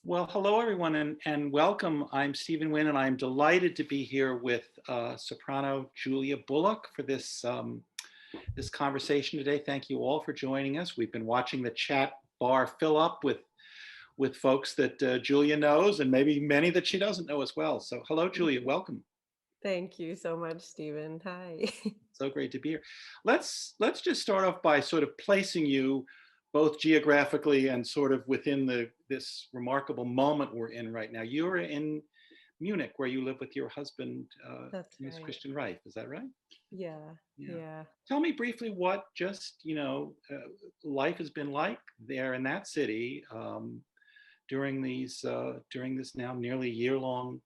Well, hello everyone and welcome. I'm Steven Winn and I'm delighted to be here with soprano Julia Bullock for this conversation today. Thank you all for joining us. We've been watching the chat bar fill up with folks that Julia knows and maybe many that she doesn't know as well. So hello, Julia, welcome. Thank you so much, Stephen. Hi. So great to be here. Let's just start off by sort of placing you both geographically and sort of within this remarkable moment we're in right now. You're in Munich, where you live with your husband, That's Ms. right. Christian Reif. Is that right? Yeah, Yeah. yeah. Tell me briefly what life has been like there in that city during this now nearly year-long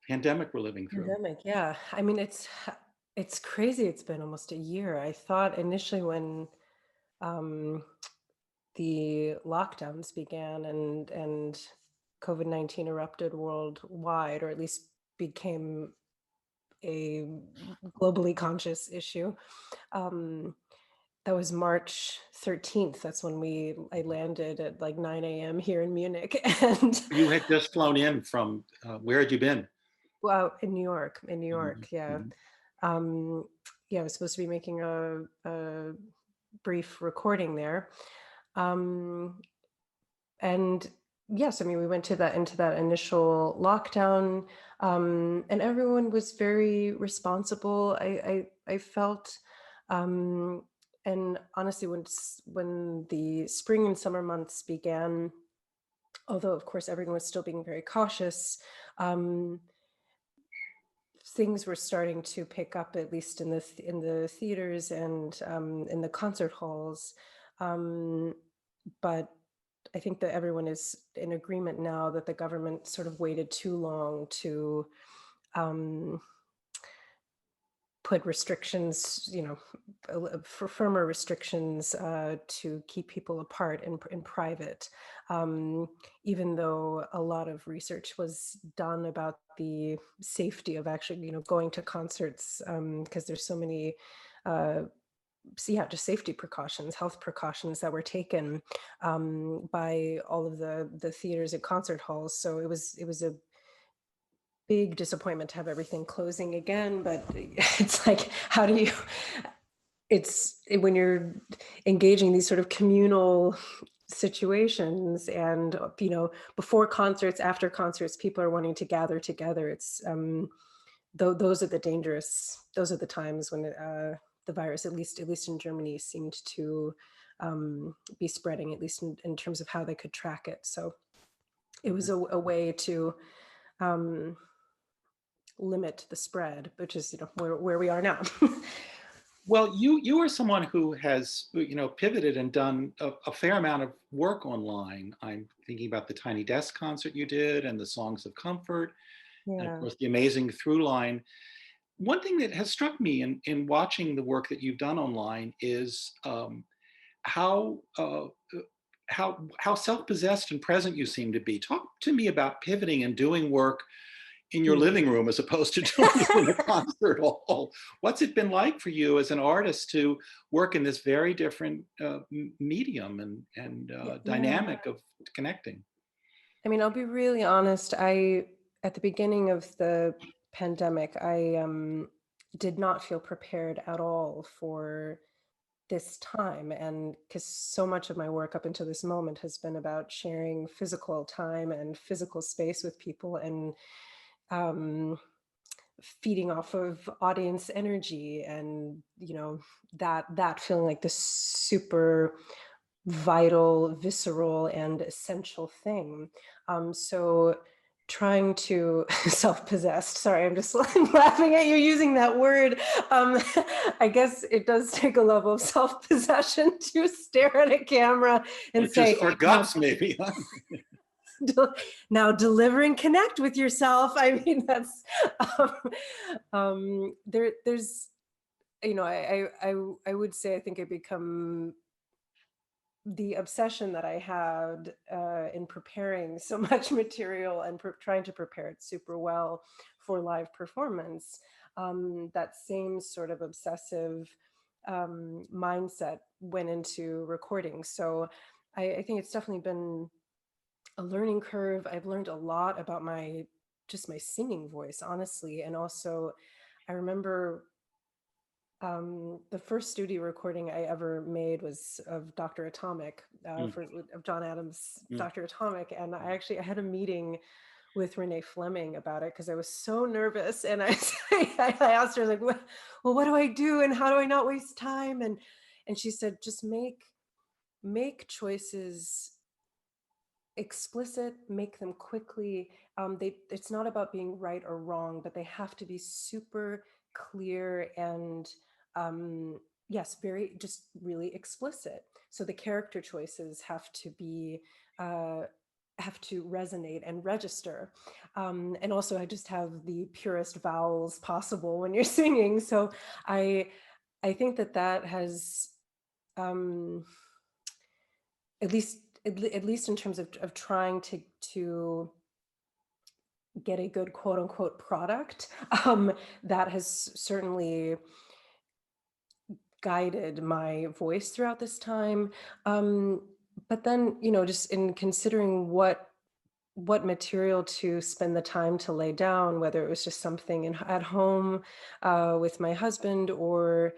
pandemic we're living through. Pandemic, yeah. I mean, it's crazy. It's been almost a year. I thought initially when um, the lockdowns began and COVID-19 erupted worldwide, or at least became a globally conscious issue. Um, that was March 13th. That's when I landed at like 9 a.m. here in Munich. And You had just flown in from where had you been? well, in New York, yeah. Mhm. Um, yeah, I was supposed to be making a brief recording there. Um, and yes, I mean, we went into that initial lockdown, and everyone was very responsible. I felt, um, and honestly, when the spring and summer months began, although of course everyone was still being very cautious, um, things were starting to pick up, at least in the theaters and in the concert halls. Um, but I think that everyone is in agreement now that the government sort of waited too long to um, put restrictions, for firmer restrictions to keep people apart in private, even though a lot of research was done about the safety of actually, going to concerts, because there's so many, just safety precautions, health precautions that were taken by all of the theaters and concert halls. So it was a big disappointment to have everything closing again, but it's like, how do you, when you're engaging these sort of communal situations and, before concerts, after concerts, people are wanting to gather together. It's, those are those are the times when the virus, at least in Germany, seemed to be spreading, at least in terms of how they could track it. So it was a way to, um, limit the spread, which is where we are now. Well, you are someone who has pivoted and done a fair amount of work online. I'm thinking about the Tiny Desk concert you did and the Songs of Comfort, and of Yeah. course the amazing Through Line. One thing that has struck me in watching the work that you've done online is how uh, how self-possessed and present you seem to be. Talk to me about pivoting and doing work in your Hmm. living room as opposed to doing it in a concert hall. What's it been like for you as an artist to work in this very different medium and Yeah. dynamic of connecting? I mean, I'll be really honest. At the beginning of the pandemic, I did not feel prepared at all for this time. And because so much of my work up until this moment has been about sharing physical time and physical space with people, and um, feeding off of audience energy, and that feeling like this super vital, visceral, and essential thing. So trying to self-possessed, sorry, I'm just laughing at you using that word. I guess it does take a level of self-possession to stare at a camera and say, Or now, guts, maybe. now deliver and connect with yourself. I mean, that's um, there's, I would say, I think I become the obsession that I had in preparing so much material and trying to prepare it super well for live performance. That same sort of obsessive mindset went into recording. So I think it's definitely been a learning curve. I've learned a lot about just my singing voice, honestly. And also, I remember the first studio recording I ever made was of Dr. Atomic, of John Adams' Dr. Atomic. And I had a meeting with Renee Fleming about it because I was so nervous. And I asked her, like, well, what do I do? And how do I not waste time? And she said, just make choices explicit, make them quickly. It's not about being right or wrong, but they have to be super clear and yes, very just really explicit. So the character choices have to be have to resonate and register. And also I just have the purest vowels possible when you're singing. So I think that has at least in terms of trying to get a good quote unquote product, that has certainly guided my voice throughout this time. But then, just in considering what material to spend the time to lay down, whether it was just something at home with my husband, or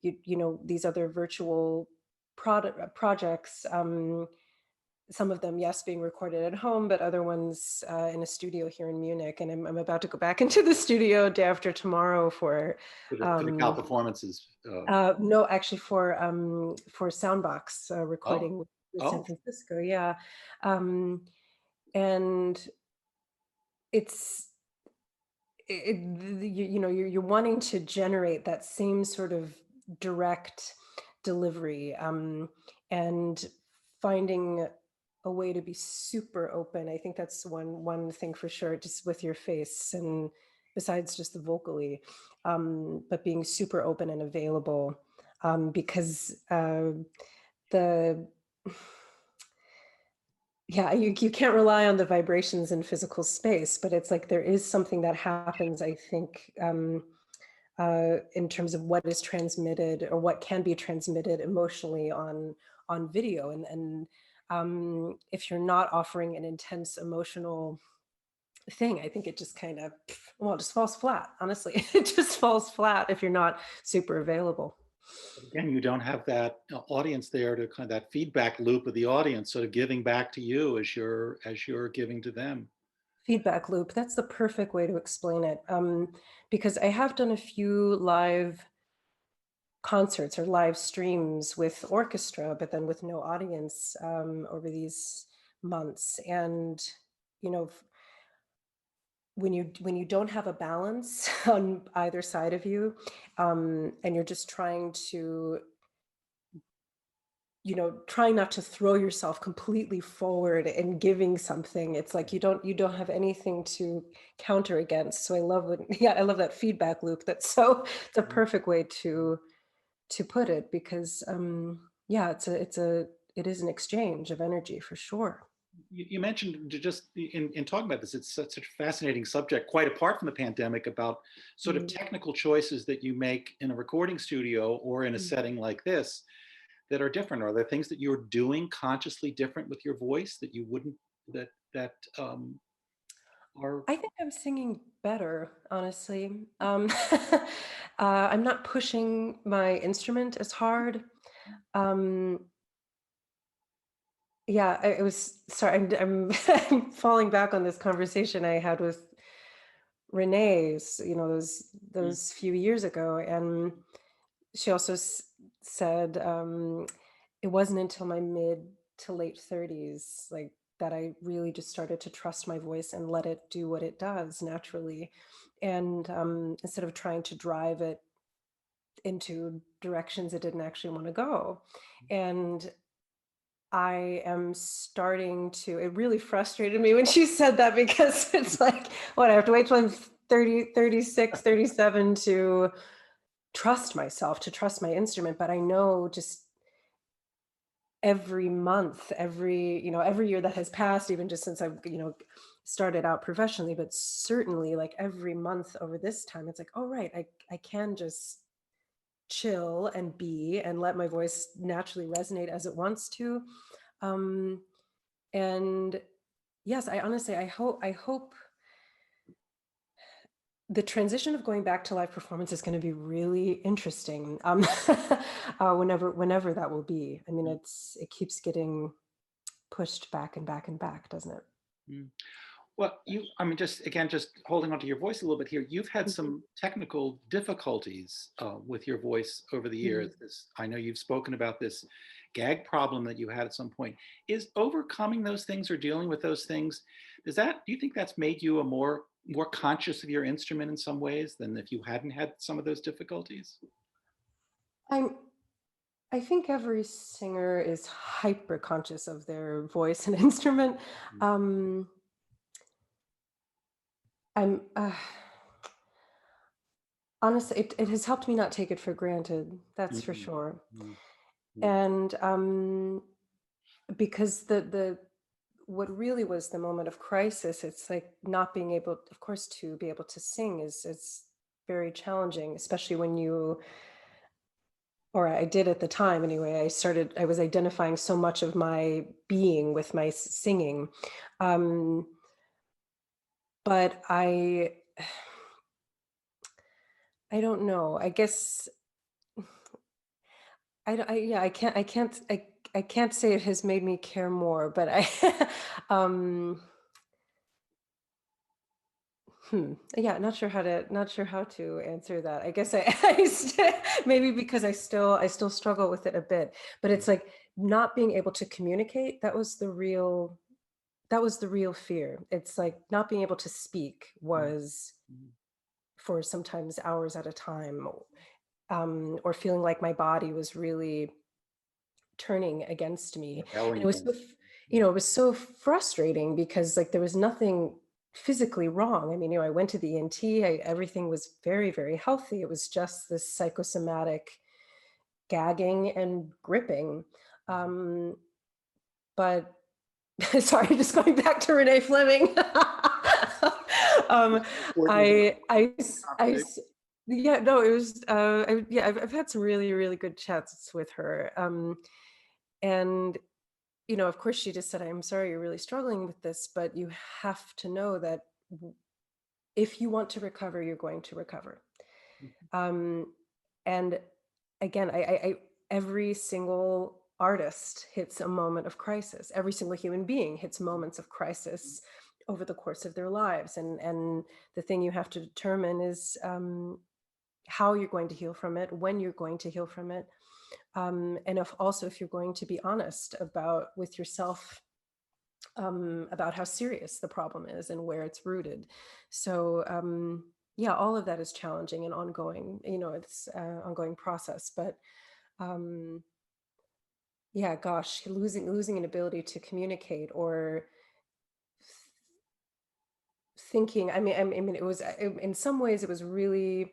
these other virtual projects. Some of them, yes, being recorded at home, but other ones in a studio here in Munich. And I'm about to go back into the studio day after tomorrow for the Cal performances. No, actually for Soundbox recording with San Francisco. Yeah. And you're wanting to generate that same sort of direct delivery, and finding a way to be super open. I think that's one thing for sure, just with your face, and besides just the vocally, but being super open and available, because you can't rely on the vibrations in physical space, but it's like there is something that happens, I think, in terms of what is transmitted or what can be transmitted emotionally on video. And if you're not offering an intense emotional thing, I think it just kind of, it just falls flat, honestly. It just falls flat if you're not super available. Again, you don't have that audience there to kind of that feedback loop of the audience sort of giving back to you as you're giving to them. Feedback loop, that's the perfect way to explain it. Because I have done a few live concerts or live streams with orchestra, but then with no audience over these months. And, when you don't have a balance on either side of you, and you're just trying to, trying not to throw yourself completely forward and giving something, it's like you don't have anything to counter against. So I love that feedback loop. It's a perfect way to put it, because it is an exchange of energy for sure. You mentioned, just in talking about this, it's such a fascinating subject, quite apart from the pandemic, about sort of technical choices that you make in a recording studio or in a setting like this that are different. Are there things that you're doing consciously different with your voice that you wouldn't, that are? I think I'm singing better, honestly. I'm not pushing my instrument as hard. It was, sorry, I'm I'm falling back on this conversation I had with Renee's, those few years ago. And she also said it wasn't until my mid to late 30s, like, that I really just started to trust my voice and let it do what it does naturally. And instead of trying to drive it into directions it didn't actually want to go. And I am starting to, it really frustrated me when she said that, because it's like, what, I have to wait till I'm 30, 36, 37 to trust myself, to trust my instrument. But I know just every month, every year that has passed, even just since I've, started out professionally, but certainly like every month over this time, it's like, oh, right, I can just chill and be and let my voice naturally resonate as it wants to. And yes, I honestly, I hope the transition of going back to live performance is going to be really interesting. Whenever that will be. I mean, it keeps getting pushed back and back and back, doesn't it? Mm. Well, I mean, just again, just holding on to your voice a little bit here, you've had some technical difficulties with your voice over the years. Mhm. I know you've spoken about this gag problem that you had at some point. Is overcoming those things or dealing with those things, do you think that's made you a more conscious of your instrument in some ways than if you hadn't had some of those difficulties? I'm I think every singer is hyper conscious of their voice and instrument. Um, I'm honestly, it has helped me not take it for granted. That's for Mm, sure. mm, mm, And because the what really was the moment of crisis, it's like not being able, of course, to be able to sing is very challenging, especially when you, or I did at the time anyway. I was identifying so much of my being with my singing. Um, but I don't know. I guess yeah, I can't say it has made me care more, but um, yeah, not sure how to answer that. I guess maybe because I still struggle with it a bit, but it's like not being able to communicate. That was the real fear. It's like not being able to speak mm, was mm. for sometimes hours at a time, or feeling like my body was really turning against me. And Rebelling it was so, against. it was so frustrating because like there was nothing physically wrong. I mean, I went to the ENT, everything was very, very healthy. It was just this psychosomatic gagging and gripping. Um, but sorry, just going back to Renee Fleming. um, Important I, conversation. yeah, no, it was, yeah, I've had some really, really good chats with her. And, of course, she just said, I'm sorry, you're really struggling with this, but you have to know that if you want to recover, you're going to recover. Um, and again, every single artist hits a moment of crisis. Every single human being hits moments of crisis over the course of their lives. And the thing you have to determine is how you're going to heal from it, when you're going to heal from it, and if you're going to be honest with yourself, about how serious the problem is and where it's rooted. So yeah, all of that is challenging and ongoing. It's an ongoing process. But um, yeah, gosh, losing an ability to communicate or thinking. I mean, it was in some ways it was really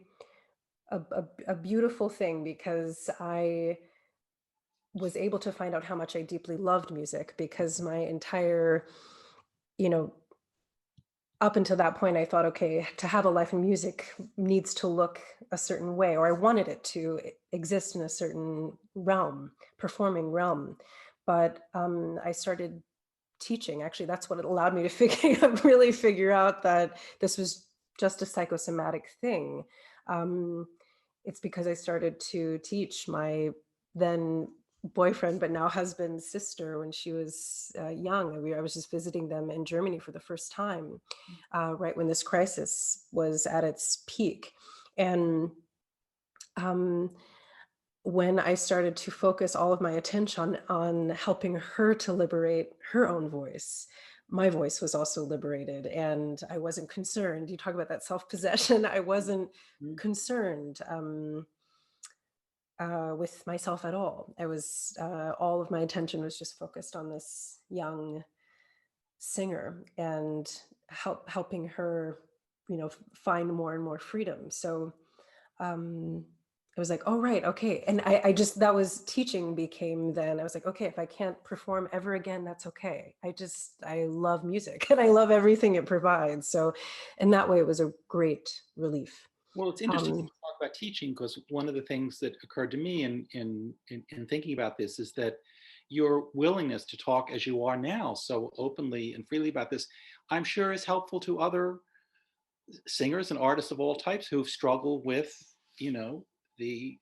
a beautiful thing because I was able to find out how much I deeply loved music because my entire, you know, up until that point, I thought, okay, to have a life in music needs to look a certain way, or I wanted it to exist in a certain realm, performing realm. But I started teaching. Actually, that's what it allowed me to really figure out that this was just a psychosomatic thing. Um, it's because I started to teach my then boyfriend, but now husband's sister when she was young. I was just visiting them in Germany for the first time, right when this crisis was at its peak. And um, when I started to focus all of my attention on helping her to liberate her own voice, my voice was also liberated and I wasn't concerned. You talk about that self-possession. I wasn't concerned with myself at all. All of my attention was just focused on this young singer and helping her, find more and more freedom. So um, it was like, oh, right, okay. And I just, that was teaching became then, I was like, okay, if I can't perform ever again, that's okay. I love music and I love everything it provides. So in that way, it was a great relief. Well, it's interesting to talk about teaching because one of the things that occurred to me in thinking about this is that your willingness to talk as you are now so openly and freely about this, I'm sure is helpful to other singers and artists of all types who've struggled with, you know, the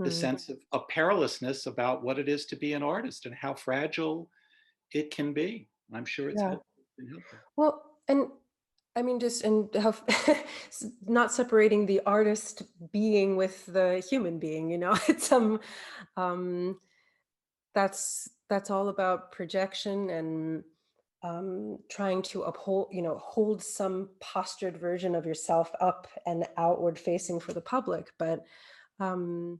sense of perilousness about what it is to be an artist and how fragile it can be. I'm sure it's Yeah. been helpful. Well, and I mean, just and how not separating the artist being with the human being, you know, it's um that's all about projection and trying to uphold, you know, hold some postured version of yourself up and outward facing for the public. But um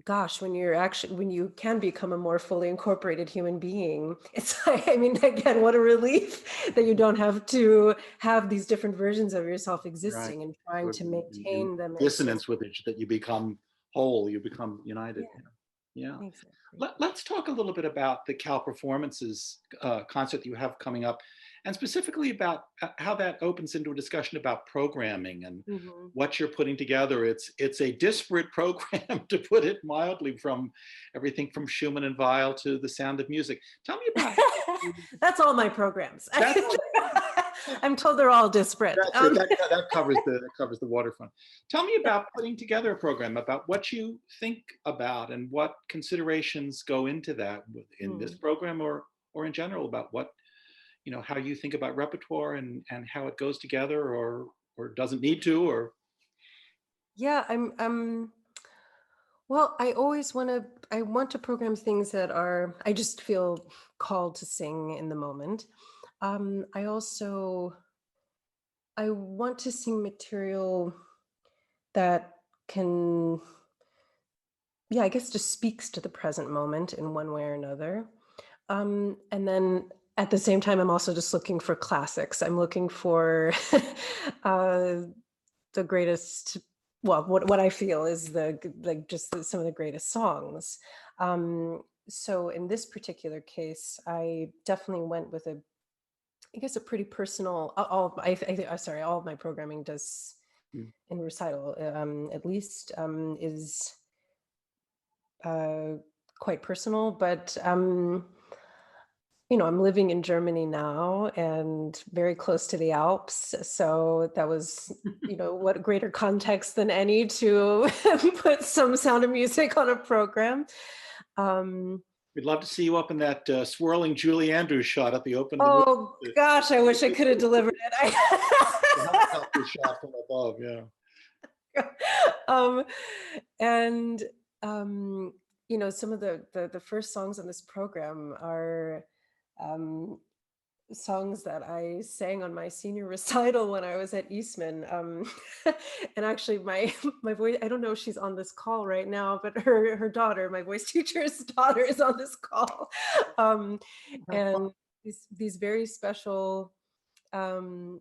gosh, when you can become a more fully incorporated human being, it's like, I mean, again, what a relief that you don't have to have these different versions of yourself Right. existing and trying Or to in maintain them as dissonance with it, that you become whole, you become united. yeah, Yeah. exactly. Let's talk a little bit about the Cal Performances concert that you have coming up, and specifically about how that opens into a discussion about programming and Mhm. what you're putting together. It's a disparate program, to put it mildly, from everything from Schumann and Weill to The Sound of Music. Tell me about how That's all my programs. that's I'm told they're all disparate. That's it. That covers the waterfront. Tell me about putting together a program, about what you think about and what considerations go into that in this Hmm. program or in general, about what, you know, how you think about repertoire and how it goes together or doesn't need to, or Yeah, well, I want to program things that are, I just feel called to sing in the moment. I also, I want to sing material that can, yeah, I guess just speaks to the present moment in one way or another. And then at the same time, I'm also just looking for classics. I'm looking for uh, the greatest, well, what I feel is like just some of the greatest songs. So in this particular case, I definitely went with I guess a pretty personal, sorry, all of my programming does mm, in recital, at least, is uh, quite personal, but you know, I'm living in Germany now and very close to the Alps. So that was, you know, what greater context than any to put some Sound of Music on a program. Um, we'd love to see you up in that swirling Julie Andrews shot at the open of the oh movie. gosh, I wish I could have delivered The it. helicopter shot from above. Yeah. um, and you know, some of the first songs on this program are um, songs that I sang on my senior recital when I was at Eastman. And actually, my my voice, I don't know if she's on this call right now, but her daughter, my voice teacher's daughter, is on this call. Um, and these very special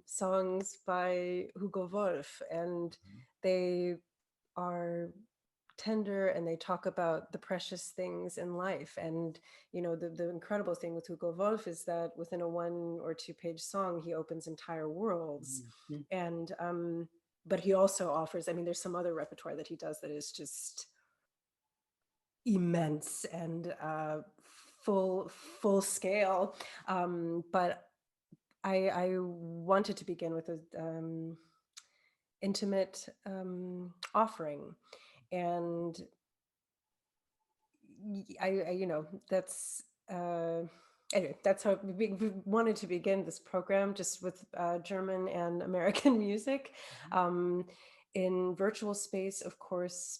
songs by Hugo Wolf, and they are tender and they talk about the precious things in life. And you know, the incredible thing with Hugo Wolf is that within a 1 or 2 page song he opens entire worlds. Mhm. And but he also offers, I mean, there's some other repertoire that he does that is just immense and full scale. But I wanted to begin with a intimate offering. And you know, that's anyway, that's how we wanted to begin this program, just with German and American music. In virtual space, of course,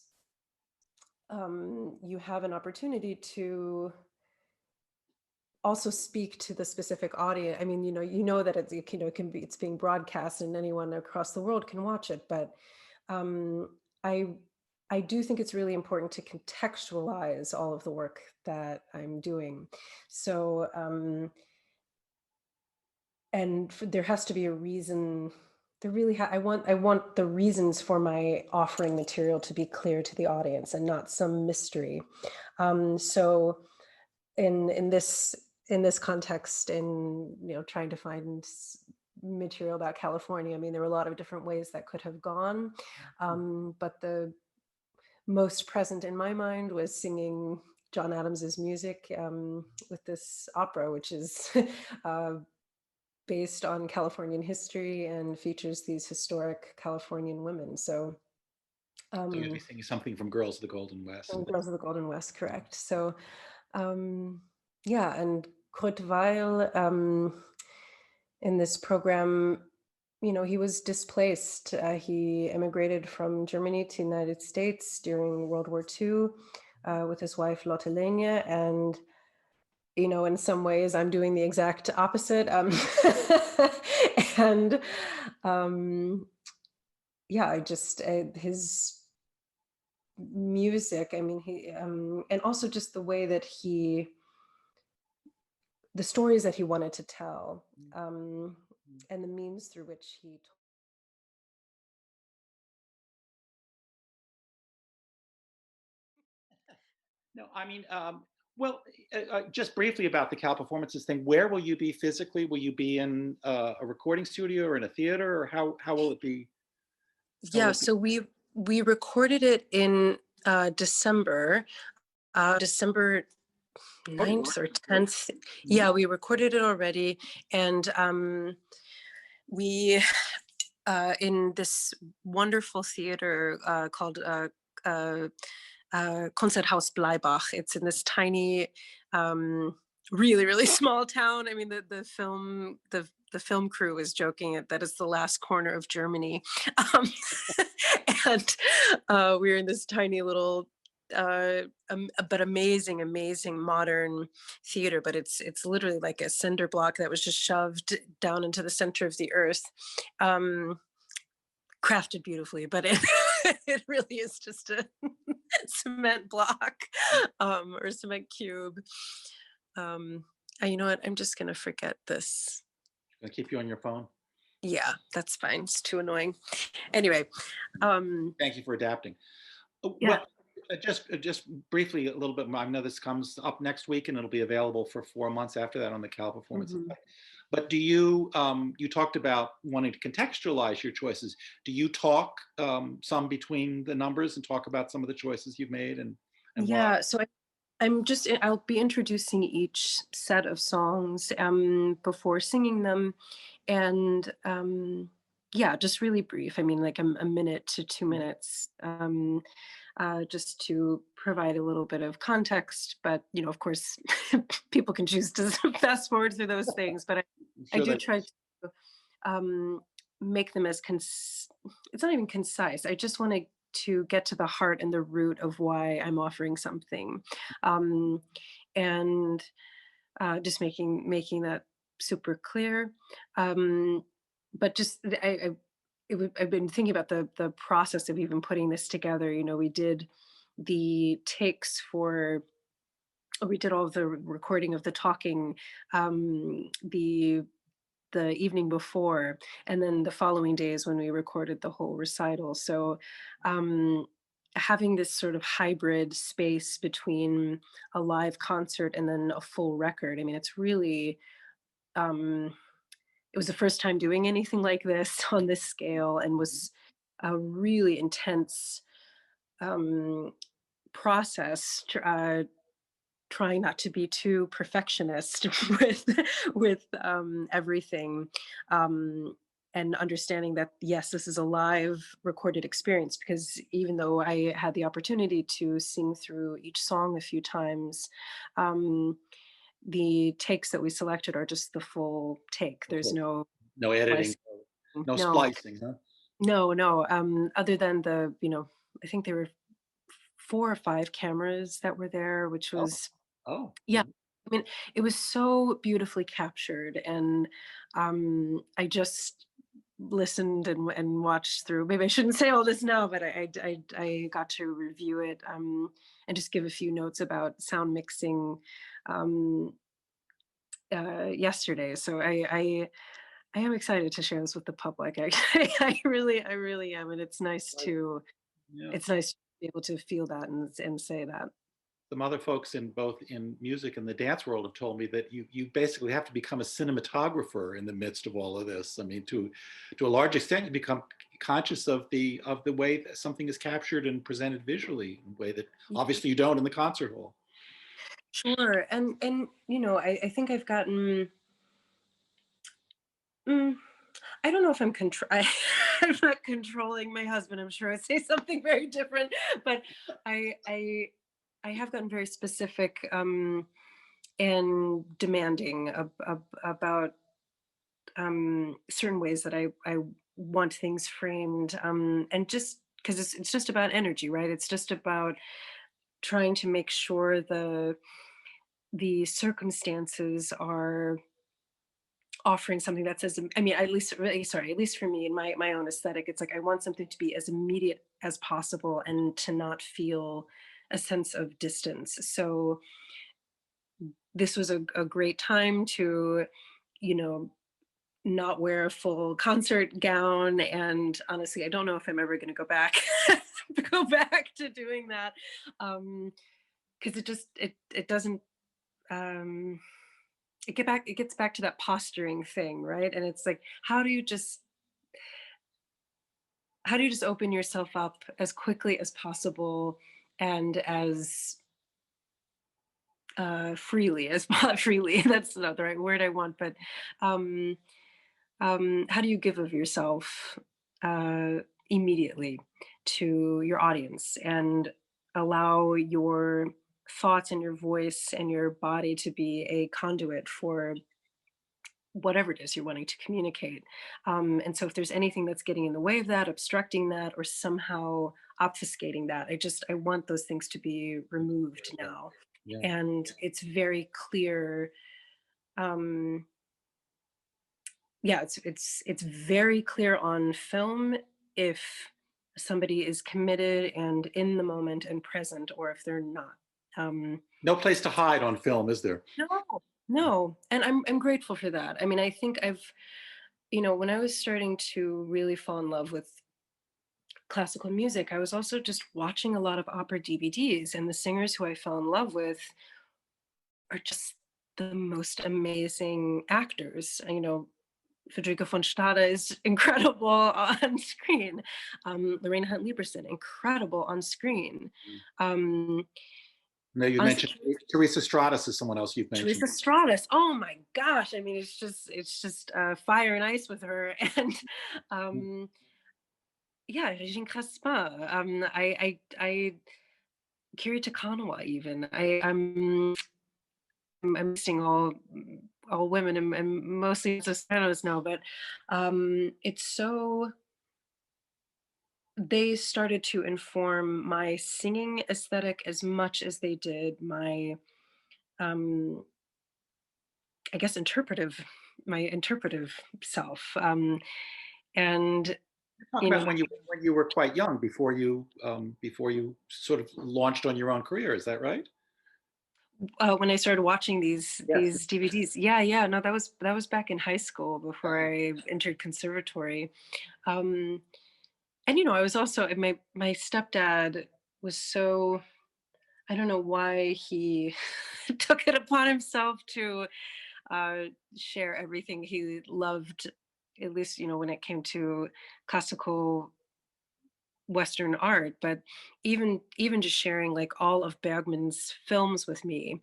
you have an opportunity to also speak to the specific audience. I mean, you know that it's, you know, it can be, it's being broadcast and anyone across the world can watch it, but um, I I do think it's really important to contextualize all of the work that I'm doing. So there has to be a reason. I want the reasons for my offering material to be clear to the audience and not some mystery. So in this context, in, you know, trying to find material about California, I mean, there were a lot of different ways that could have gone, but the most present in my mind was singing John Adams's music with this opera, which is based on Californian history and features these historic Californian women. So you'll be singing something from Girls of the Golden West. Girls of the Golden West, correct. So yeah, and Kurt Weill in this program, you know, he was displaced. He immigrated from Germany to the United States during World War II with his wife Lotte Lenya, and you know, in some ways I'm doing the exact opposite. And yeah, I just, his music, I mean, he, and also just the way that the stories that he wanted to tell, and the means through which he told. No, I mean, well, just briefly about the Cal Performances thing. Where will you be physically? Will you be in a recording studio or in a theater, or how will it be? Yeah, so we recorded it in December 9th or 10th. Yeah, we recorded it already, and we in this wonderful theater called Konzerthaus Bleibach. It's in this tiny, really small town. I mean, the film crew was joking that it's the last corner of Germany, and we were in this tiny little, but amazing modern theater. But it's literally like a cinder block that was just shoved down into the center of the earth. Crafted beautifully, but it really is just a cement block or a cement cube. You know what? I'm just gonna forget this. Gonna keep you on your phone. Yeah, that's fine. It's too annoying. Anyway, thank you for adapting. Yeah. Well, just briefly a little bit more. I know this comes up next week, and it'll be available for 4 months after that on the Cal Performance. But do you, you talked about wanting to contextualize your choices. Do you talk some between the numbers and talk about some of the choices you've made and yeah, why? so I'll be introducing each set of songs before singing them, and yeah, just really brief. I mean, like a minute to 2 minutes, just to provide a little bit of context. But you know, of course, people can choose to fast forward through those things. But I do try to make them as it's not even concise. I just want to get to the heart and the root of why I'm offering something, and just making that super clear. But just I've been thinking about the process of even putting this together. You know, we did the takes we did all of the recording of the talking the evening before, and then the following days when we recorded the whole recital. So having this sort of hybrid space between a live concert and then a full record, I mean, it's really it was the first time doing anything like this on this scale, and was a really intense process, trying not to be too perfectionist with everything, and understanding that yes, this is a live recorded experience, because even though I had the opportunity to sing through each song a few times, the takes that we selected are just the full take. There's no editing, no splicing, huh? No, other than the, you know, I think there were 4 or 5 cameras that were there, which was, yeah, I mean, it was so beautifully captured. And I just listened and watched through. Maybe I shouldn't say all this now, but I got to review it and just give a few notes about sound mixing yesterday. So I am excited to share this with the public. I really am, and it's nice to be able to feel that and say that. Some other folks in both in music and the dance world have told me that you basically have to become a cinematographer in the midst of all of this. I mean, to a large extent, you become conscious of the way that something is captured and presented visually in a way that obviously you don't in the concert hall. Sure. And you know, I think I've gotten mm, I don't know if I'm not controlling my husband. I'm sure I'd say something very different, but I have gotten very specific and demanding about certain ways that I want things framed, and just because it's just about energy, right? It's just about trying to make sure the circumstances are offering something that's as I mean, at least really sorry, at least for me in my own aesthetic, it's like I want something to be as immediate as possible and to not feel a sense of distance. So this was a great time to, you know, not wear a full concert gown. And honestly, I don't know if I'm ever going to go back go back to doing that, because it doesn't um it gets back to that posturing thing, right? And it's like, how do you just open yourself up as quickly as possible and as freely as freely, that's not the right word I want, but um how do you give of yourself uh, immediately to your audience and allow your thoughts and your voice and your body to be a conduit for whatever it is you're wanting to communicate. And so if there's anything that's getting in the way of that, obstructing that, or somehow obfuscating that, I want those things to be removed now. Yeah. And it's very clear. Um, yeah, it's very clear on film if somebody is committed and in the moment and present, or if they're not. No place to hide on film, is there? No, no, and I'm grateful for that. I mean, I think you know, when I was starting to really fall in love with classical music, I was also just watching a lot of opera DVDs, and the singers who I fell in love with are just the most amazing actors. You know, Federico von Stade is incredible on screen. Lorraine Hunt Lieberson, incredible on screen. Um, No, you honestly, mentioned Teresa Stratus is someone else you've mentioned. Teresa Stratus. Oh my gosh! I mean, it's just fire and ice with her, and um, yeah, Regine Crespin. I Kiri Takanawa even. I'm missing all women and mostly sopranos now, but it's so they started to inform my singing aesthetic as much as they did my um I guess my interpretive self. And Talk you about know, when you were quite young, before you sort of launched on your own career. Is that right? when I started watching Yes. these DVDs, yeah, no, that was back in high school before Oh, I entered conservatory. Um, and you know, I was also my stepdad was so I don't know why he took it upon himself to uh, share everything he loved, at least you know when it came to classical Western art, but even just sharing like all of Bergman's films with me,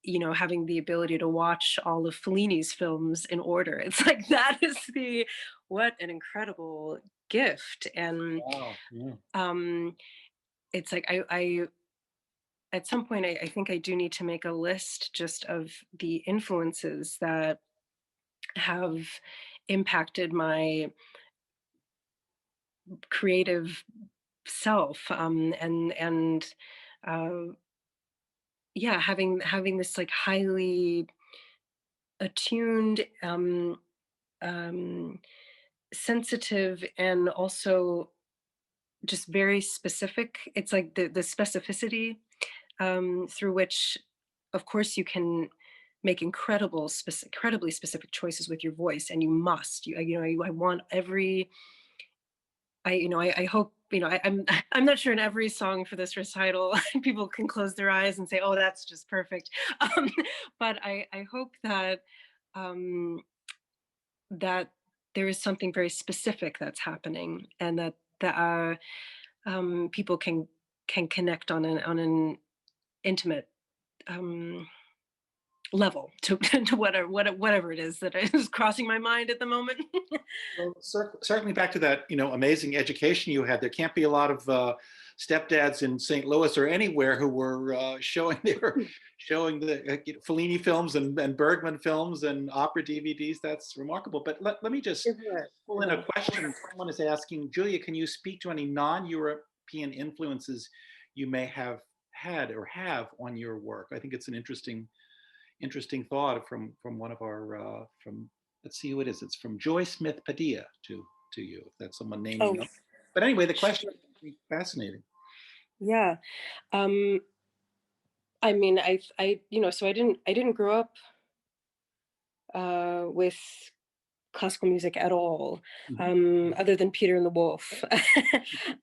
you know, having the ability to watch all of Fellini's films in order. It's like that is the what an incredible gift. And wow. Yeah. um it's like I at some point I think I do need to make a list just of the influences that have impacted my creative self, and uh, yeah, having this like highly attuned, um, sensitive, and also just very specific. It's like the specificity through which, of course, you can make incredibly specific choices with your voice, and you must. You know, I want every you know, I hope, you know, I'm not sure in every song for this recital people can close their eyes and say, "Oh, that's just perfect." Um, but I hope that um, that there is something very specific that's happening, and that people can connect on an intimate level to, to whatever it is that is crossing my mind at the moment. Well, certainly back to that, amazing education you had. There can't be a lot of stepdads in St. Louis or anywhere who were showing the Fellini films and Bergman films and opera DVDs. That's remarkable. But let me just pull in a question. Someone is asking, Julia, can you speak to any non-European influences you may have had or have on your work? I think it's an interesting thought from one of our from, let's see who it is. It's from Joy Smith Padilla to you, if that's someone naming. Oh, them. But anyway, the question is fascinating. Yeah. I mean, so I didn't grow up with classical music at all, other than Peter and the Wolf.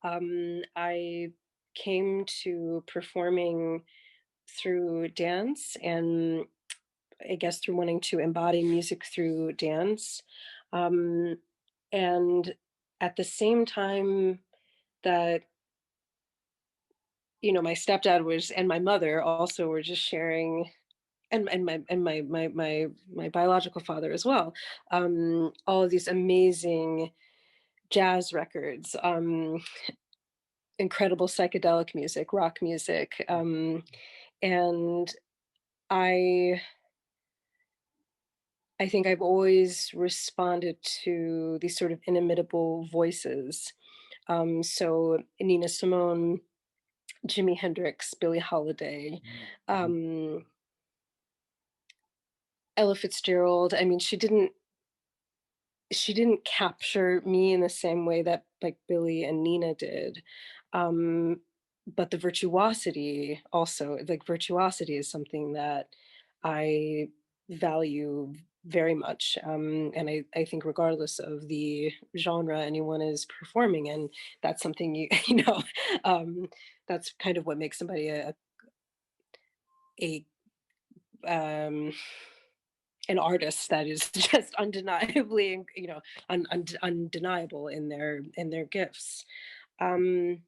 I came to performing through dance, and I guess through wanting to embody music through dance. And at the same time that, my stepdad was, and my mother also were just sharing, and my biological father as well, all of these amazing jazz records, incredible psychedelic music, rock music, and I I think I've always responded to these sort of inimitable voices. So Nina Simone, Jimi Hendrix, Billie Holiday, um, Ella Fitzgerald. I mean, she didn't capture me in the same way that like Billie and Nina did. Um, but the virtuosity also, like virtuosity is something that I value very much. And I think regardless of the genre anyone is performing in, that's something um, that's kind of what makes somebody a um, an artist that is just undeniably, undeniable in their gifts. Um,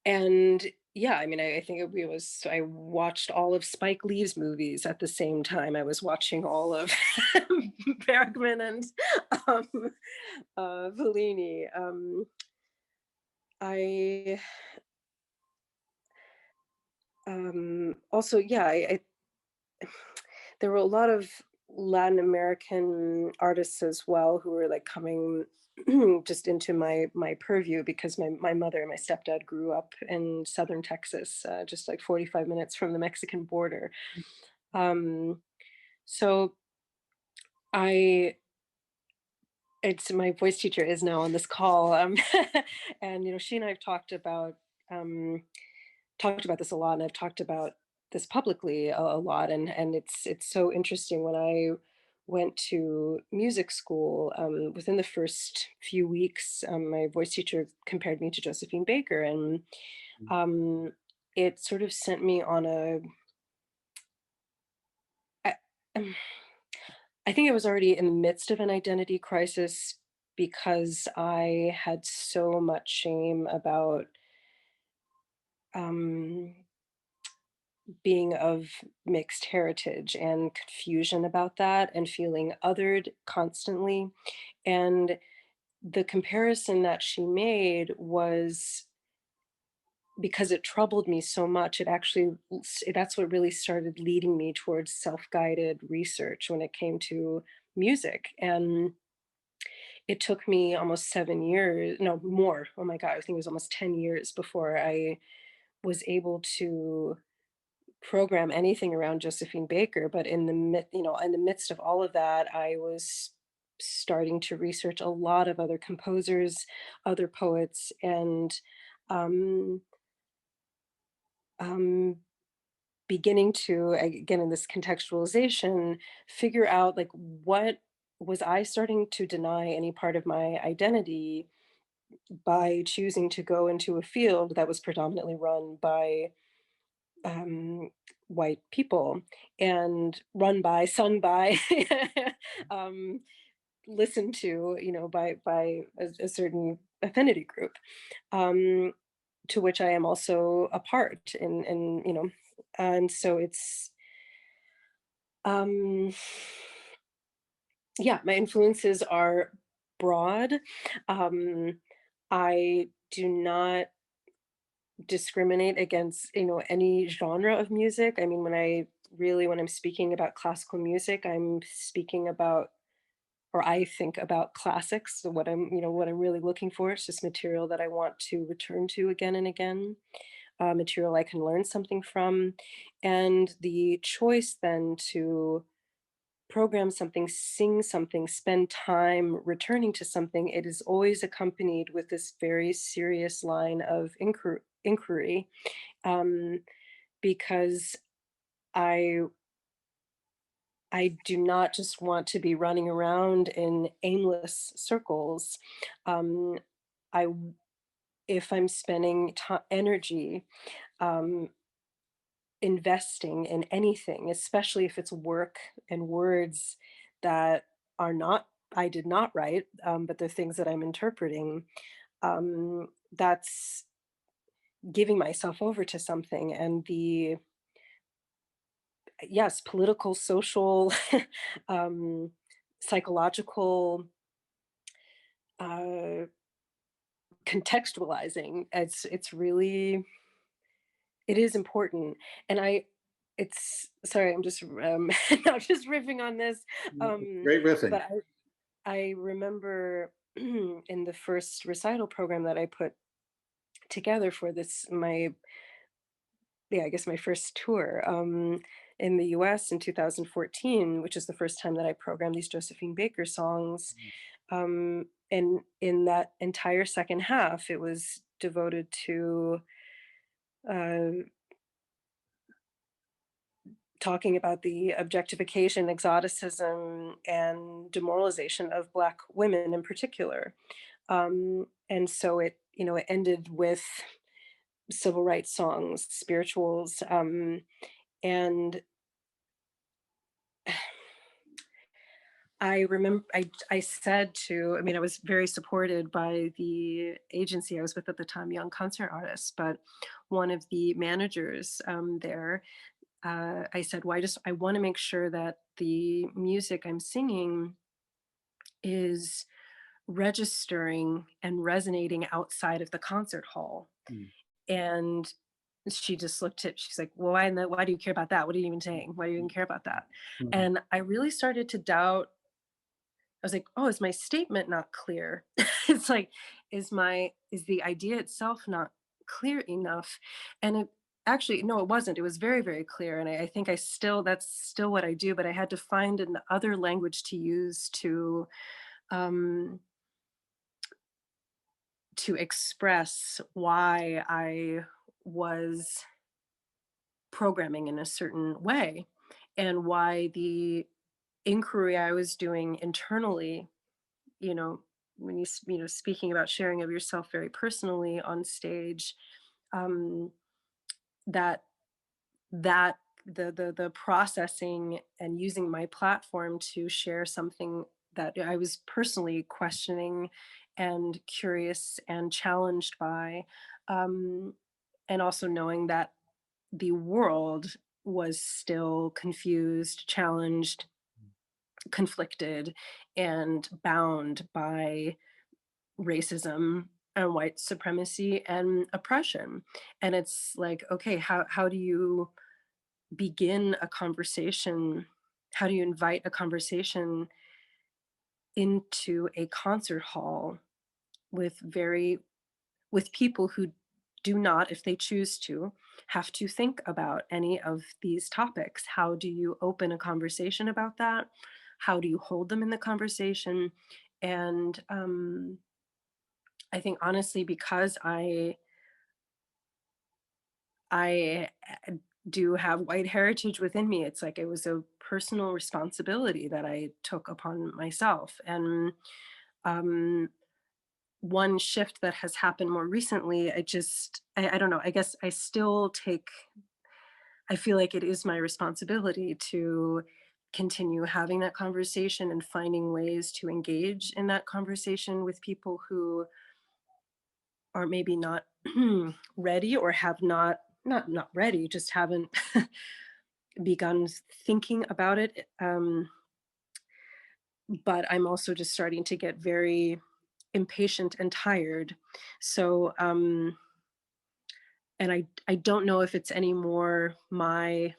and yeah, I mean, I think I watched all of Spike Lee's movies at the same time. I was watching all of Bergman and um, Fellini. I also, yeah, there were a lot of Latin American artists as well who were like coming just into my purview, because my mother and my stepdad grew up in southern Texas, just like 45 minutes from the Mexican border. Um, so I it's my voice teacher is now on this call, and she and I've um, talked about this a lot, and I've talked about this publicly a lot, and it's so interesting. When I went to music school, within the first few weeks, my voice teacher compared me to Josephine Baker, and um, it sort of sent me on I, um, I think I was already in the midst of an identity crisis, because I had so much shame about um, being of mixed heritage, and confusion about that, and feeling othered constantly. And the comparison that she made was, because it troubled me so much, that's what really started leading me towards self-guided research when it came to music. And it took me almost 7 years, no more, oh my God, I think it was almost 10 years before I was able to program anything around Josephine Baker. But in the midst of all of that, I was starting to research a lot of other composers, other poets, and um, um, beginning to, again, in this contextualization, figure out like, what was I starting to deny any part of my identity by choosing to go into a field that was predominantly run by um, white people, and run by, sung by, um, listened to, by a certain affinity group. Um, to which I am also a part, and and so it's um yeah, my influences are broad. um I do not discriminate against, any genre of music. I mean, when I'm speaking about classical music, I'm speaking about, or I think about classics. So what I'm really looking for is just material that I want to return to again and again, material I can learn something from. And the choice then to program something, sing something, spend time returning to something, it is always accompanied with this very serious line of inquiry, um, because I I do not just want to be running around in aimless circles. Um, I if I'm spending energy, um, investing in anything, especially if it's work and words that are not I did not write, but they're things that I'm interpreting. That's giving myself over to something, and the yes, political, social, um, psychological, uh, contextualizing. It's really it is important, and it's sorry, I'm just not just riffing on this, Great riffing. but I remember in the first recital program that I put together for this my yeah, I guess my first tour, in the US in 2014, which is the first time that I programmed these Josephine Baker songs. And in that entire second half, it was devoted to uh, talking about the objectification, exoticism, and demoralization of Black women in particular. And so it ended with civil rights songs, spirituals, and I remember I said to, I mean, I was very supported by the agency I was with at the time, Young Concert Artists, but one of the managers there, I said, well, I want to make sure that the music I'm singing is registering and resonating outside of the concert hall. Mm. And she just looked at, she's like, well, why do you care about that? What are you even saying? Why do you even care about that? Mm. And I really started to doubt. I was like, oh, is my statement not clear? It's like, is the idea itself not clear enough? And it actually, no, it wasn't. It was very, very clear. And I think that's still what I do, but I had to find another language to use um, to express why I was programming in a certain way, and why the inquiry I was doing internally, you know, when speaking about sharing of yourself very personally on stage, um, that that the processing and using my platform to share something that I was personally questioning and curious and challenged by, um, and also knowing that the world was still confused, challenged, conflicted, and bound by racism and white supremacy and oppression. And it's like, okay, how do you begin a conversation? How do you invite a conversation into a concert hall with people who do not, if they choose to, have to think about any of these topics? How do you open a conversation about that? How do you hold them in the conversation? And I think honestly, because I do have white heritage within me, it's like it was a personal responsibility that I took upon myself. And um, one shift that has happened more recently, I don't know, I guess I feel like it is my responsibility to continue having that conversation and finding ways to engage in that conversation with people who are maybe not ready, or have not ready, just haven't begun thinking about it. But I'm also just starting to get very impatient and tired. So, and I don't know if it's any more my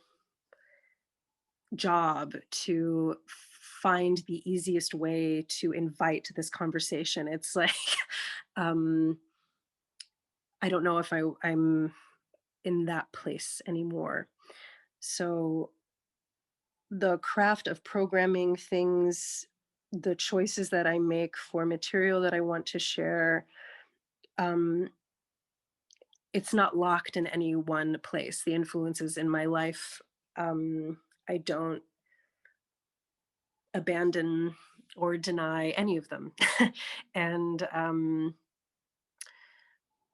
job to find the easiest way to invite this conversation. It's like, um, I don't know if I'm in that place anymore. So the craft of programming things, the choices that I make for material that I want to share, um, it's not locked in any one place. The influences in my life, I don't abandon or deny any of them. And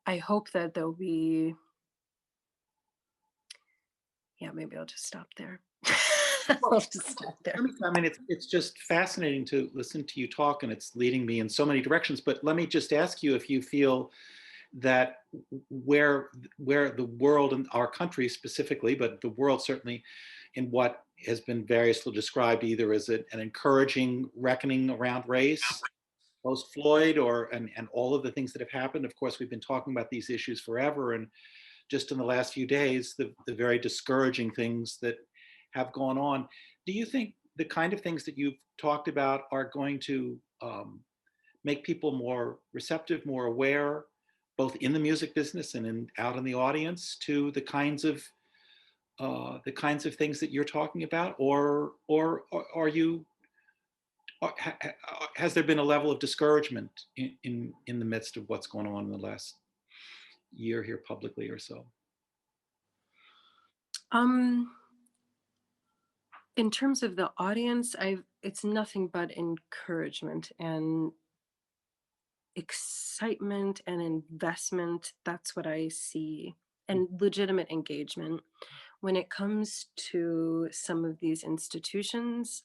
I hope that there'll be, yeah, maybe I'll just stop there. Well, I'll just stop there. I mean, it's just fascinating to listen to you talk, and it's leading me in so many directions. But let me just ask you if you feel that where the world and our country specifically, but the world certainly, in what has been variously described either as an encouraging reckoning around race post Floyd, or and all of the things that have happened. Of course, we've been talking about these issues forever, and just in the last few days, the very discouraging things that have gone on. Do you think the kind of things that you've talked about are going to make people more receptive, more aware, both in the music business and out in the audience, to the kinds of things that you're talking about, or are you? Has there been a level of discouragement in the midst of what's going on in the last year here publicly or so? Um, in terms of the audience, it's nothing but encouragement and excitement and investment. That's what I see, and legitimate engagement. When it comes to some of these institutions,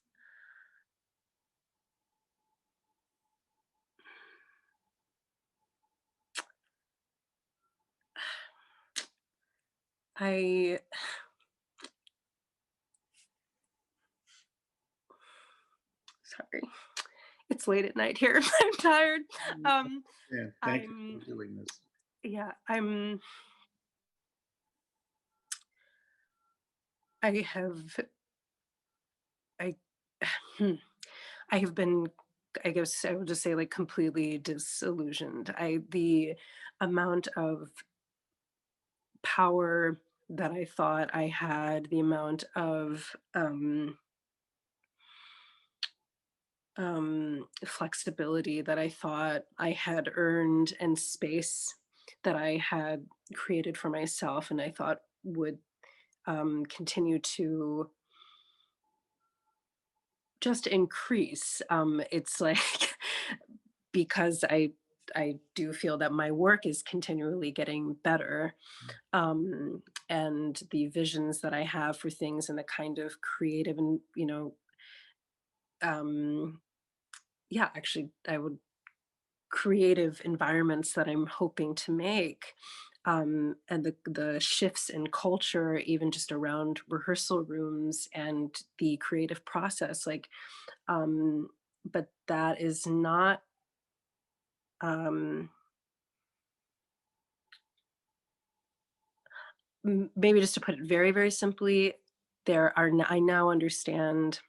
I sorry, it's late at night here. I'm tired. Yeah, thank you I'm for doing this. yeah, I have I I have been, I guess I would just say, like, completely disillusioned. The amount of power that I thought I had, the amount of flexibility that I thought I had earned, and space that I had created for myself, and I thought would continue to just increase. It's like, because I do feel that my work is continually getting better, and the visions that I have for things, and the kind of creative and, um, yeah, actually, I would creative environments that I'm hoping to make, and the shifts in culture, even just around rehearsal rooms and the creative process, like, um, but that is not. Um, Maybe just to put it very, very simply, I now understand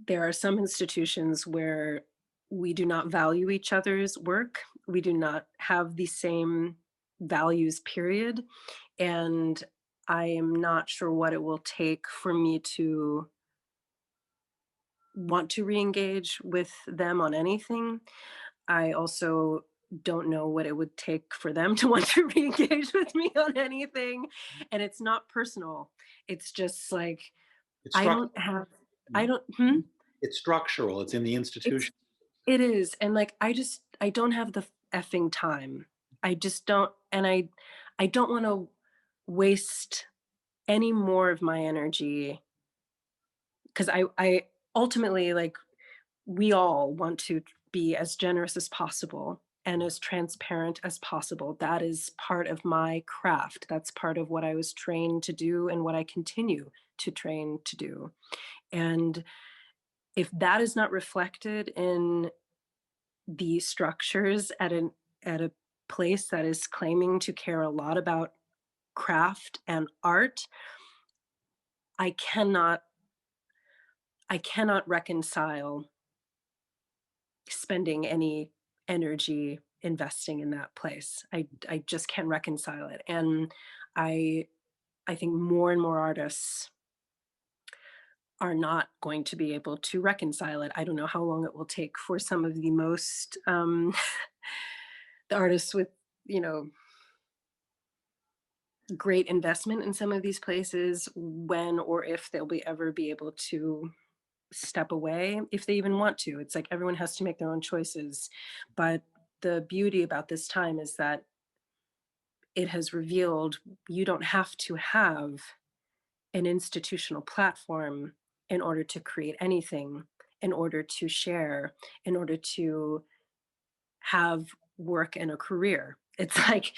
there are some institutions where we do not value each other's work. We do not have the same values, period. And I am not sure what it will take for me to want to re-engage with them on anything. I also don't know what it would take for them to want to re-engage with me on anything. And it's not personal. It's just like, It's I structural. don't have, I don't, hmm? It's structural. It's in the It's, institution. it is. And like, I don't have the effing time. I just don't. And I don't want to waste any more of my energy, because I ultimately, like, we all want to be as generous as possible. and as transparent as possible. That is part of my craft. That's part of what I was trained to do and what I continue to train to do. And if that is not reflected in the structures at a place that is claiming to care a lot about craft and art, I cannot reconcile spending any energy investing in that place. I just can't reconcile it. And I I think more and more artists are not going to be able to reconcile it. I don't know how long it will take for some of the most the artists with, you know, great investment in some of these places, when or if they'll be ever be able to step away, if they even want to. It's like everyone has to make their own choices. But the beauty about this time is that it has revealed you don't have to have an institutional platform in order to create anything, in order to share, in order to have work and a career. It's like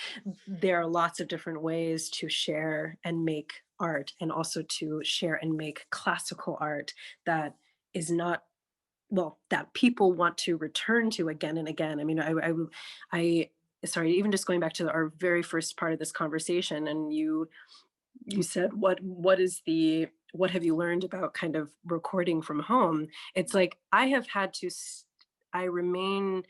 there are lots of different ways to share and make art, and also to share and make classical art that is not, well, that people want to return to again and again. I mean, I sorry, even just going back to our very first part of this conversation, and you said what have you learned about kind of recording from home? It's like I have had to I remain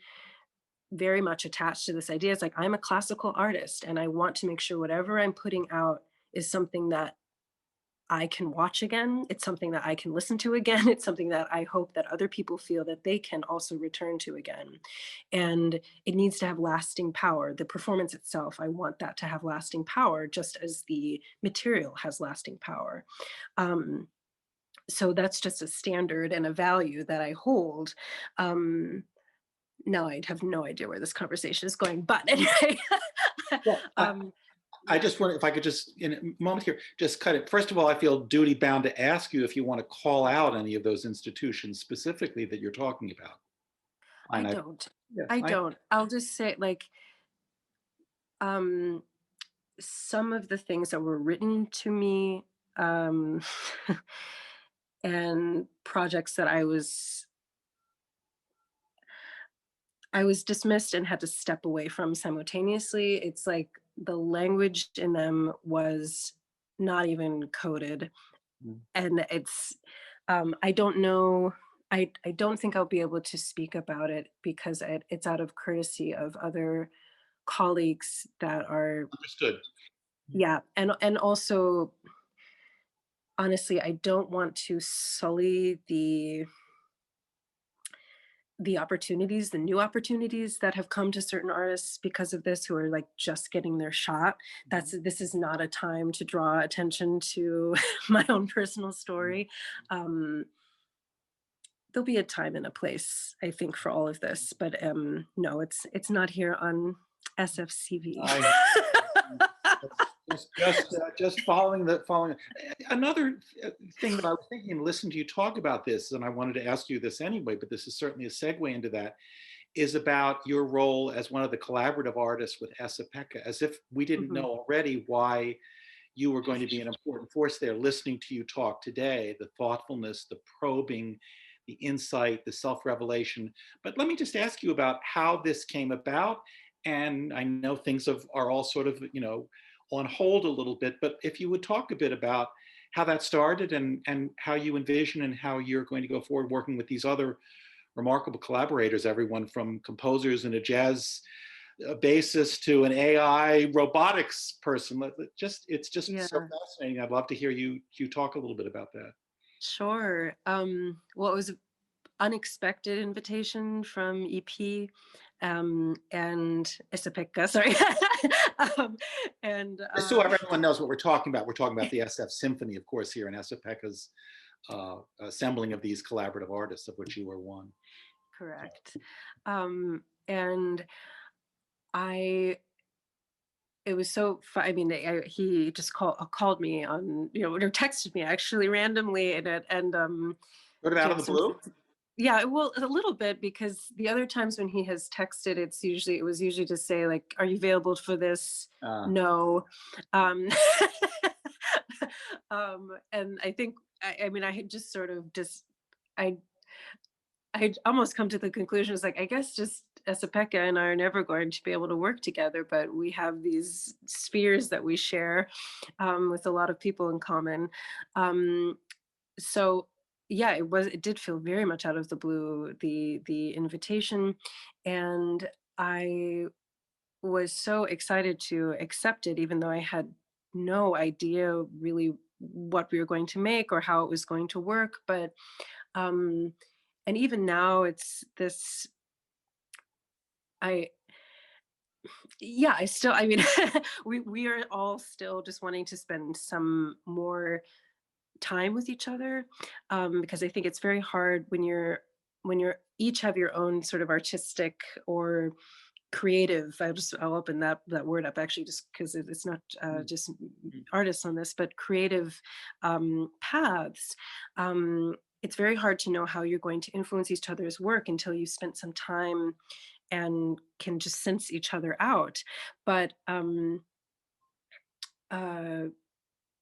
very much attached to this idea. It's like I'm a classical artist and I want to make sure whatever I'm putting out is something that I can watch again. It's something that I can listen to again. It's something that I hope that other people feel that they can also return to again. And it needs to have lasting power. The performance itself, I want that to have lasting power, just as the material has lasting power. So that's just a standard and a value that I hold. Now I'd have no idea where this conversation is going, but anyway. Well, um, I just wonder if I could just, in a moment here, just cut it. First of all, I feel duty bound to ask you if you want to call out any of those institutions specifically that you're talking about. I And don't. yes, I don't. I'll just say, like, um, some of the things that were written to me, um, and projects that I was dismissed and had to step away from simultaneously. It's like the language in them was not even coded. Mm. And it's, I don't know, I don't think I'll be able to speak about it because it's out of courtesy of other colleagues that are, Understood. yeah. And also, honestly, I don't want to sully the opportunities, the new opportunities that have come to certain artists because of this, who are like just getting their shot. This is not a time to draw attention to my own personal story. There'll be a time and a place, I think, for all of this, but no, it's not here on SFCV. Just following. Another thing that I was thinking and listening to you talk about this, and I wanted to ask you this anyway, but this is certainly a segue into that, is about your role as one of the collaborative artists with Esa-Pekka, as if we didn't know already why you were going to be an important force there. Listening to you talk today, the thoughtfulness, the probing, the insight, the self-revelation. But let me just ask you about how this came about. And I know things are all sort of, on hold a little bit, but if you would talk a bit about how that started and how you envision and how you're going to go forward working with these other remarkable collaborators, everyone from composers and a jazz bassist to an AI robotics person. It's just Yeah, so fascinating. I'd love to hear you talk a little bit about that. sure. Well, it was an unexpected invitation from EP, and Esa-Pekka, sorry. Just so everyone knows what we're talking about the SF Symphony, of course, here in Esa-Pekka's assembling of these collaborative artists, of which you were one. Correct. And it was so fun. I mean, he just called me on, or texted me actually randomly, and Sort of out of the blue? Yeah, well, a little bit, because the other times when he has texted, it was usually to say like, "Are you available for this?" Uh, No. Um, and I think, I mean, I had just sort of just, I I almost come to the conclusion, it's like, I guess just Esa-Pekka and I are never going to be able to work together, but we have these spheres that we share, with a lot of people in common. Um, so yeah, it did feel very much out of the blue, the invitation, and I was so excited to accept it, even though I had no idea really what we were going to make or how it was going to work. But um and even now it's this, I yeah, I still, I mean, we are all still just wanting to spend some more time with each other, because I think it's very hard when you're each have your own sort of artistic or creative. I'll open that word up, actually, just because it's not mm, just mm, artists on this, but creative paths. It's very hard to know how you're going to influence each other's work until you spent some time and can just sense each other out. But uh,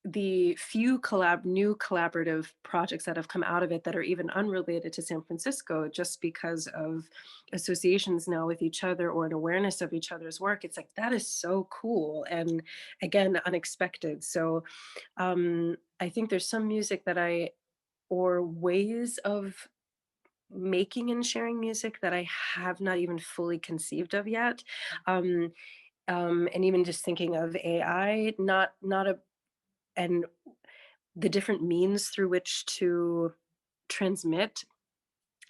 the few new collaborative projects that have come out of it that are even unrelated to San Francisco, just because of associations now with each other or an awareness of each other's work, it's like, that is so cool, and again, unexpected. So I think there's some music that I or ways of making and sharing music that I have not even fully conceived of yet. um, and even just thinking of AI, not a and the different means through which to transmit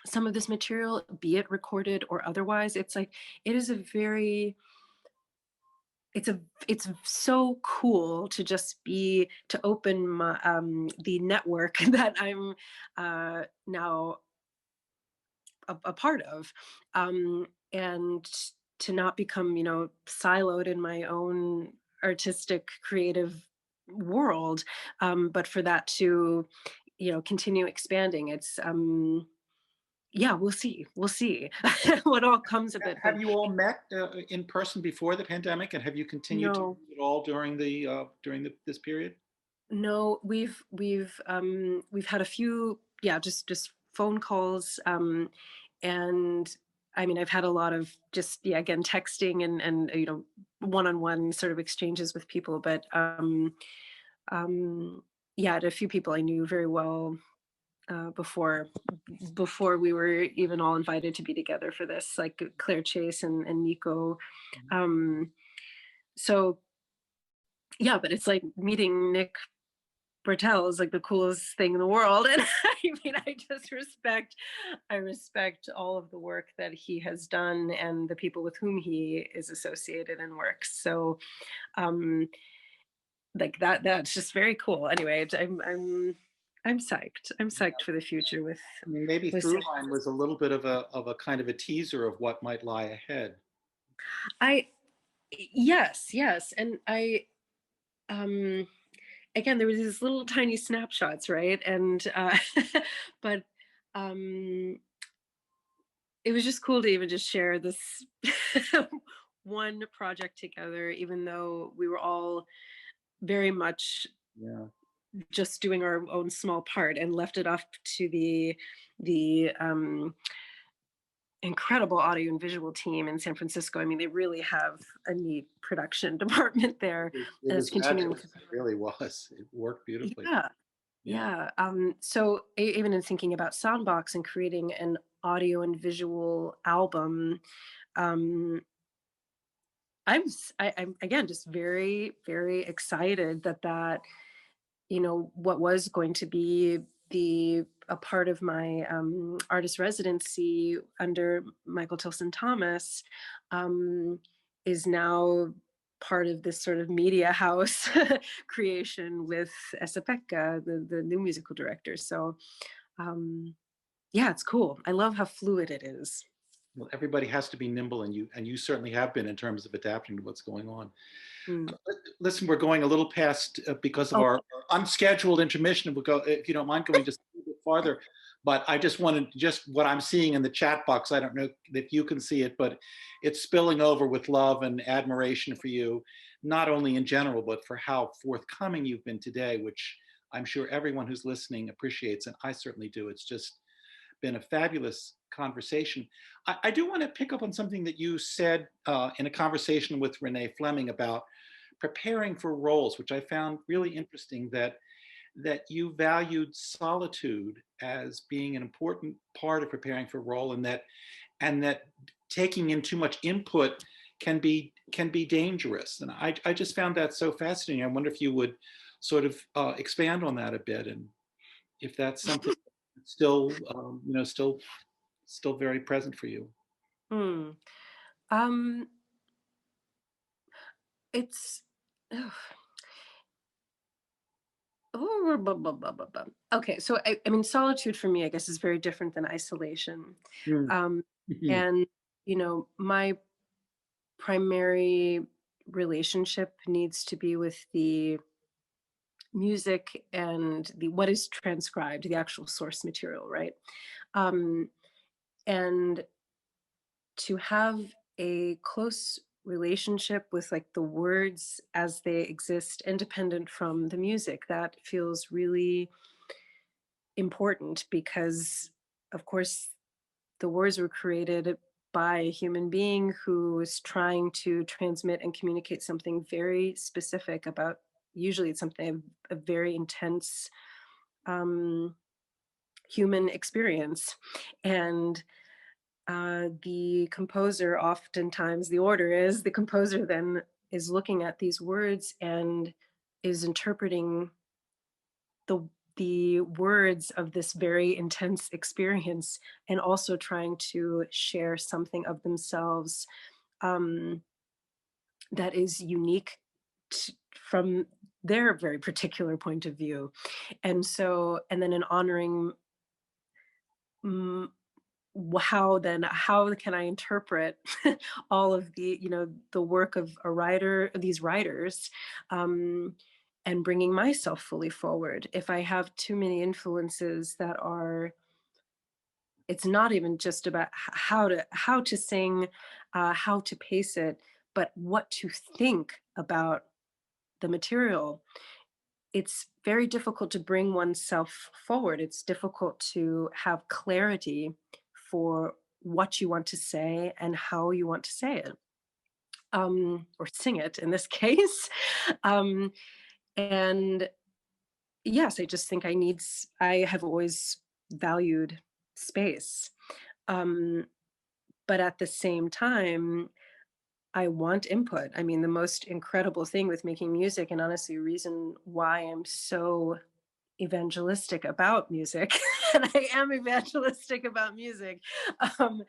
some of this material, be it recorded or otherwise. It's like, it is a very, it's a it's so cool to just be to open my the network that I'm now a part of, and to not become, siloed in my own artistic creative world, but for that to, continue expanding. It's yeah, we'll see what all comes of it, but have you all met in person before the pandemic, and have you continued to no. meet at all during this period? No, we've had a few, yeah, just phone calls, and I mean, I've had a lot of just, yeah, again, texting and one-on-one sort of exchanges with people, but um yeah, and a few people I knew very well before we were even all invited to be together for this, like Claire Chase and Nico. Mhm. Um so yeah, but it's like meeting Nick Bertel is like the coolest thing in the world. And I mean, I respect all of the work that he has done and the people with whom he is associated and works. So um like that's just very cool. Anyway, I'm psyched. I'm psyched for the future I mean, maybe with San Throughline was a Francisco. little bit of a kind of a teaser of what might lie ahead. I Yes, yes. And I um again, there was these little tiny snapshots, right? And but um it was just cool to even just share this one project together, even though we were all very much Yeah. just doing our own small part and left it up to the incredible audio and visual team in San Francisco. I mean, they really have a neat production department there It that's was continuing magical. to. It really was. It worked beautifully. Yeah. Yeah. Yeah. So even in thinking about Soundbox and creating an audio and visual album, um, I'm again just very, very excited that what was going to be the a part of my artist residency under Michael Tilson Thomas, um, is now part of this sort of media house creation with Esa-Pekka, the new musical director. So um, yeah, it's cool. I love how fluid it is. Well, everybody has to be nimble, and you certainly have been in terms of adapting to what's going on. Mm. Listen, we're going a little past because of Oh, our unscheduled intermission. We'll go, if you don't mind, going just a little bit farther. but I just wanted, just what I'm seeing in the chat box, I don't know if you can see it, but it's spilling over with love and admiration for you, not only in general, but for how forthcoming you've been today, which I'm sure everyone who's listening appreciates, and I certainly do. It's just been a fabulous conversation. I do want to pick up on something that you said in a conversation with Renee Fleming about preparing for roles, which I found really interesting, that you valued solitude as being an important part of preparing for a role, and that taking in too much input can be dangerous. And I just found that so fascinating. I wonder if you would sort of expand on that a bit, and if that's something still still very present for you. Hmm. Um, it's ugh. Oh, okay. So I mean, solitude for me, I guess, is very different than isolation. Mm. Um, Mhm. and my primary relationship needs to be with the music and the what is transcribed, the actual source material, right? Um, and to have a close relationship with like the words as they exist independent from the music, that feels really important because of course the words were created by a human being who is trying to transmit and communicate something very specific about, usually it's something a very intense um, human experience. And the composer, oftentimes the order is the composer then is looking at these words and is interpreting the words of this very intense experience, and also trying to share something of themselves um, that is unique from their very particular point of view. And so, and then in honoring mm, how can I interpret all of the the work of a writer, these writers, um, and bringing myself fully forward. If I have too many influences that are, it's not even just about how to sing, how to pace it, but what to think about the material. It's very difficult to bring oneself forward. It's difficult to have clarity for what you want to say and how you want to say it, or sing it in this case. um, and yes, I just think I have always valued space. Um, but at the same time, I want input. I mean, the most incredible thing with making music, and honestly, a reason why I'm so evangelistic about music, and I am evangelistic about music, um,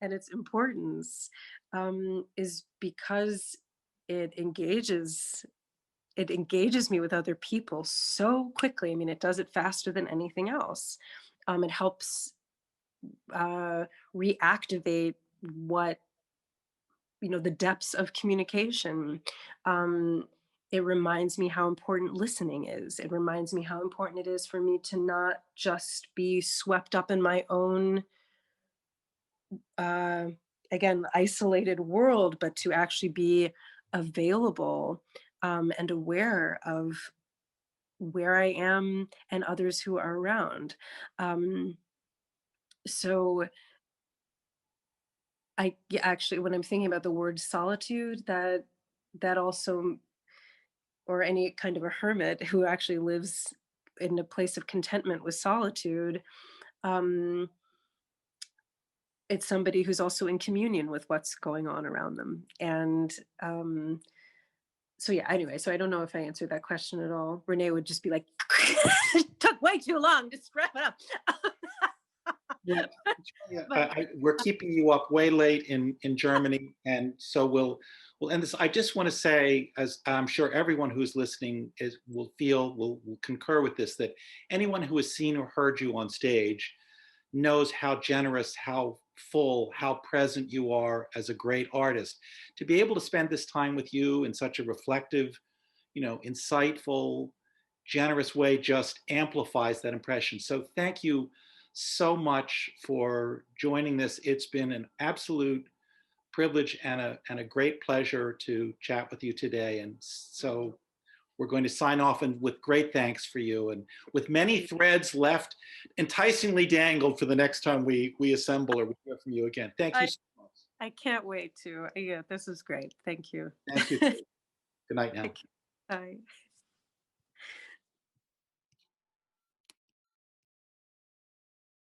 and its importance, is because it engages it engages me with other people so quickly. I mean, it does it faster than anything else. It helps uh, reactivate what the depths of communication. um, it reminds me how important listening is. It reminds me how important it is for me to not just be swept up in my own uh, again isolated world, but to actually be available and aware of where I am and others who are around. So yeah, actually, when I'm thinking about the word solitude, that also, or any kind of a hermit who actually lives in a place of contentment with solitude, um, it's somebody who's also in communion with what's going on around them. And so yeah, anyway, so I don't know if I answered that question at all. Renee would just be like, took way too long, just wrap it up. Yeah, yeah. But We're keeping you up way late in Germany, and so we'll end this. I just want to say, as I'm sure everyone who's listening will concur with this, that anyone who has seen or heard you on stage knows how generous, how full, how present you are as a great artist. To be able to spend this time with you in such a reflective, insightful, generous way just amplifies that impression. So thank you so much for joining this. It's been an absolute privilege and a great pleasure to chat with you today. And so we're going to sign off and with great thanks for you and with many threads left enticingly dangled for the next time we assemble or we hear from you again. Thank you so much. I can't wait to. Yeah, this is great. Thank you. Thank you. Good night now. Bye.